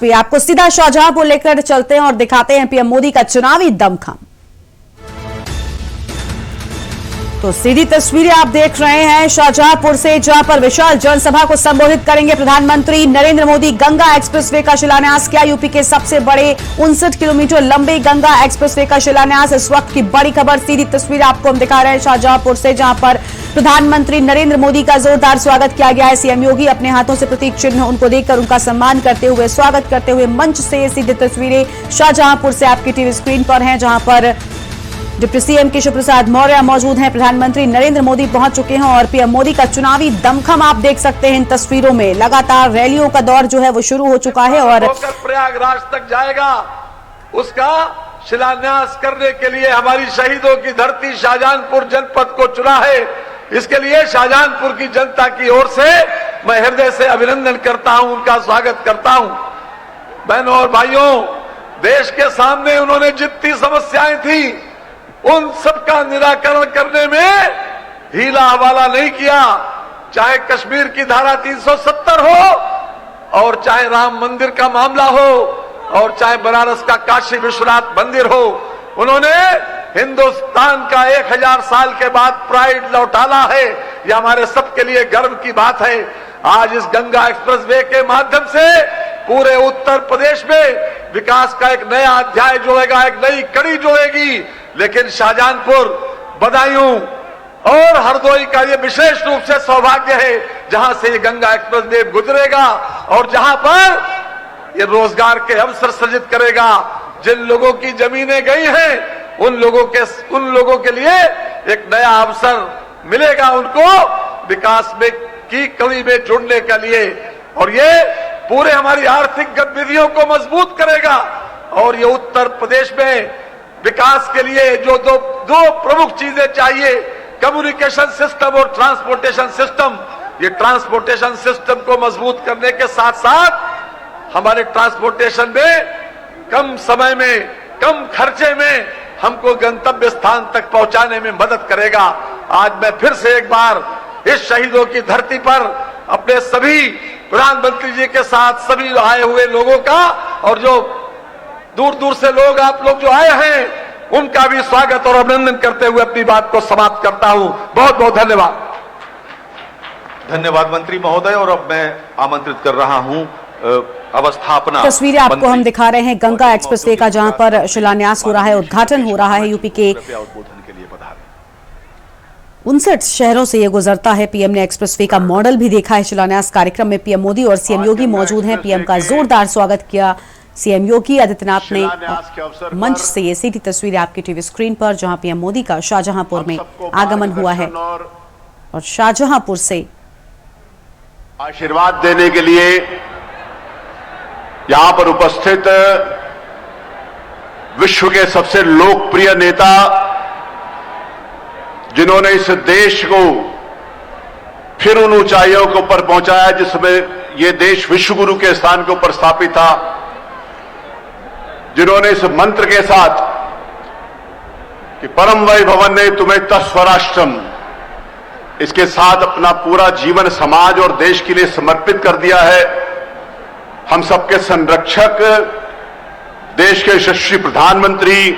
तस्वीर आपको सीधा शाहजहांपुर लेकर चलते हैं और दिखाते हैं पीएम मोदी का चुनावी दमखम। तो सीधी तस्वीरें आप देख रहे हैं शाहजहांपुर से, जहां पर विशाल जनसभा को संबोधित करेंगे प्रधानमंत्री नरेंद्र मोदी। गंगा एक्सप्रेसवे का शिलान्यास किया, यूपी के सबसे बड़े 59 किलोमीटर लंबे गंगा एक्सप्रेसवे का शिलान्यास। इस वक्त की बड़ी खबर, सीधी तस्वीर आपको हम दिखा रहे हैं शाहजहांपुर से, जहां पर प्रधानमंत्री नरेंद्र मोदी का जोरदार स्वागत किया गया है। सीएम योगी अपने हाथों से प्रतीक चिन्ह उनको देकर उनका सम्मान करते हुए, स्वागत करते हुए मंच से ये सीधी तस्वीरें शाहजहांपुर से आपकी टीवी स्क्रीन पर हैं, जहां पर डिप्टी सीएम केशव प्रसाद मौर्य मौजूद हैं। प्रधानमंत्री नरेंद्र मोदी पहुंच चुके हैं और पीएम मोदी का चुनावी दमखम आप देख सकते हैं इन तस्वीरों में। लगातार रैलियों का दौर जो है वो शुरू हो चुका है और प्रयागराज तक जाएगा। उसका शिलान्यास करने के लिए हमारी शहीदों की धरती शाहजहांपुर जनपद को चुना है। इसके लिए शाहजहांपुर की जनता की ओर से मैं हृदय से अभिनंदन करता हूं, उनका स्वागत करता हूं। बहनों और भाइयों, देश के सामने उन्होंने जितनी समस्याएं थी उन सबका निराकरण करने में हीला हवाला नहीं किया। चाहे कश्मीर की धारा 370 हो और चाहे राम मंदिर का मामला हो और चाहे बनारस का काशी विश्वनाथ मंदिर हो, उन्होंने हिंदुस्तान का 1000 साल के बाद प्राइड लौटाला है। यह हमारे सबके लिए गर्व की बात है। आज इस गंगा एक्सप्रेसवे के माध्यम से पूरे उत्तर प्रदेश में विकास का एक नया अध्याय जुड़ेगा, एक नई कड़ी जुड़ेगी। लेकिन शाहजहांपुर, बदायूं और हरदोई का ये विशेष रूप से सौभाग्य है जहां से ये गंगा एक्सप्रेसवे गुजरेगा और जहां पर ये रोजगार के अवसर सृजित करेगा। जिन लोगों की जमीनें गई हैं उन लोगों के लिए एक नया अवसर मिलेगा, उनको विकास में की कड़ी में जुड़ने के लिए, और ये पूरे हमारी आर्थिक गतिविधियों को मजबूत करेगा। और ये उत्तर प्रदेश में विकास के लिए जो दो प्रमुख चीजें चाहिए, कम्युनिकेशन सिस्टम और ट्रांसपोर्टेशन सिस्टम। ये ट्रांसपोर्टेशन सिस्टम को मजबूत करने के साथ साथ हमारे ट्रांसपोर्टेशन में कम समय में, कम खर्चे में हमको गंतव्य स्थान तक पहुंचाने में मदद करेगा। आज मैं फिर से एक बार इस शहीदों की धरती पर अपने सभी प्रधानमंत्री जी के साथ सभी आए हुए लोगों का और जो दूर दूर से लोग आप लोग जो आए हैं उनका भी स्वागत और अभिनंदन करते हुए अपनी बात को समाप्त करता हूं। बहुत बहुत धन्यवाद। धन्यवाद मंत्री महोदय। और अब मैं आमंत्रित कर रहा हूं अवस्थापना तस्वीरें आपको हम दिखा रहे हैं गंगा एक्सप्रेसवे का, जहां पर शिलान्यास हो रहा है, उद्घाटन हो रहा है। यूपी के 59 शहरों से ये गुजरता है। पीएम ने एक्सप्रेसवे का मॉडल भी देखा है। शिलान्यास कार्यक्रम में पीएम मोदी और सीएम योगी मौजूद हैं। पीएम का जोरदार स्वागत किया सीएम योगी आदित्यनाथ ने मंच से। ये सीधी तस्वीरें आपकी टीवी स्क्रीन पर, जहां पीएम मोदी का शाहजहांपुर में आगमन हुआ है और शाहजहांपुर से आशीर्वाद देने के लिए यहां पर उपस्थित विश्व के सबसे लोकप्रिय नेता, जिन्होंने इस देश को फिर उन ऊंचाइयों के ऊपर पहुंचाया जिसमें यह देश विश्वगुरु के स्थान के ऊपर स्थापित था, जिन्होंने इस मंत्र के साथ कि परम वैभवन ने तुम्हें तस्वराष्ट्रम, इसके साथ अपना पूरा जीवन समाज और देश के लिए समर्पित कर दिया है। हम सबके संरक्षक, देश के यशस्वी प्रधानमंत्री,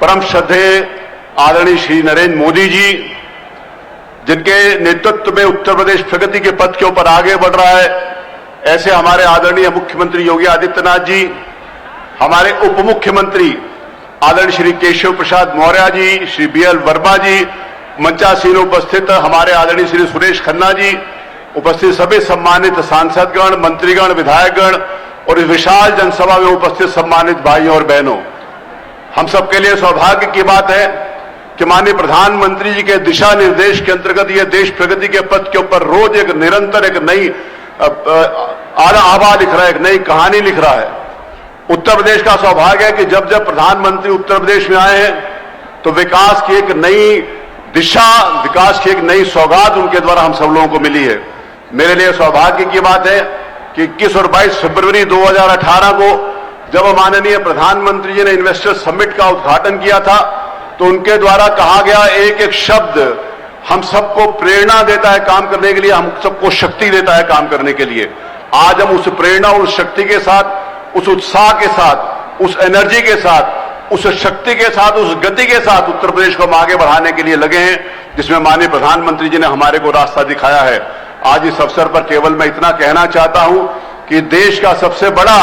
परम श्रद्धेय आदरणीय श्री नरेंद्र मोदी जी, जिनके नेतृत्व में उत्तर प्रदेश प्रगति के पथ के ऊपर आगे बढ़ रहा है, ऐसे हमारे आदरणीय मुख्यमंत्री योगी आदित्यनाथ जी, हमारे उप मुख्यमंत्री आदरणीय श्री केशव प्रसाद मौर्य जी, श्री बीएल वर्मा जी, मंचासीन उपस्थित हमारे आदरणीय श्री सुरेश खन्ना जी, उपस्थित सभी सम्मानित सांसदगण, मंत्रीगण, विधायकगण और इस विशाल जनसभा में उपस्थित सम्मानित भाइयों और बहनों, हम सबके लिए सौभाग्य की बात है कि माननीय प्रधानमंत्री जी के दिशा निर्देश के अंतर्गत यह देश प्रगति के पथ के ऊपर रोज एक निरंतर एक नई आभा लिख रहा है, एक नई कहानी लिख रहा है। उत्तर प्रदेश का सौभाग्य है कि जब जब प्रधानमंत्री उत्तर प्रदेश में आए हैं तो विकास की एक नई दिशा, विकास की एक नई सौगात उनके द्वारा हम सब लोगों को मिली है। मेरे लिए सौभाग्य की बात है कि 21 और 22 फरवरी 2018 को जब माननीय प्रधानमंत्री जी ने इन्वेस्टर समिट का उद्घाटन किया था तो उनके द्वारा कहा गया एक एक शब्द हम सबको प्रेरणा देता है काम करने के लिए, हम सबको शक्ति देता है काम करने के लिए। आज हम उस प्रेरणा और उस शक्ति के साथ उस उत्साह के साथ, उस एनर्जी के साथ, उस शक्ति के साथ, उस गति के साथ उत्तर प्रदेश को हम आगे बढ़ाने के लिए लगे हैं, जिसमें माननीय प्रधानमंत्री जी ने हमारे को रास्ता दिखाया है। आज इस अवसर पर केवल मैं इतना कहना चाहता हूं कि देश का सबसे बड़ा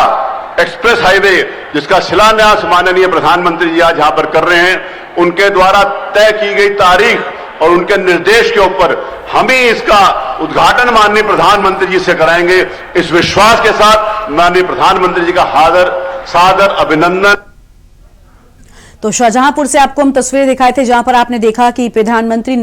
एक्सप्रेस हाईवे, जिसका शिलान्यास माननीय प्रधानमंत्री जी आज यहां पर कर रहे हैं, उनके द्वारा तय की गई तारीख और उनके निर्देश के ऊपर हम ही इसका उद्घाटन माननीय प्रधानमंत्री जी से कराएंगे। इस विश्वास के साथ माननीय प्रधानमंत्री जी का सादर अभिनंदन। तो शाहजहांपुर से आपको हम तस्वीरें दिखाए थे, जहां पर आपने देखा कि प्रधानमंत्री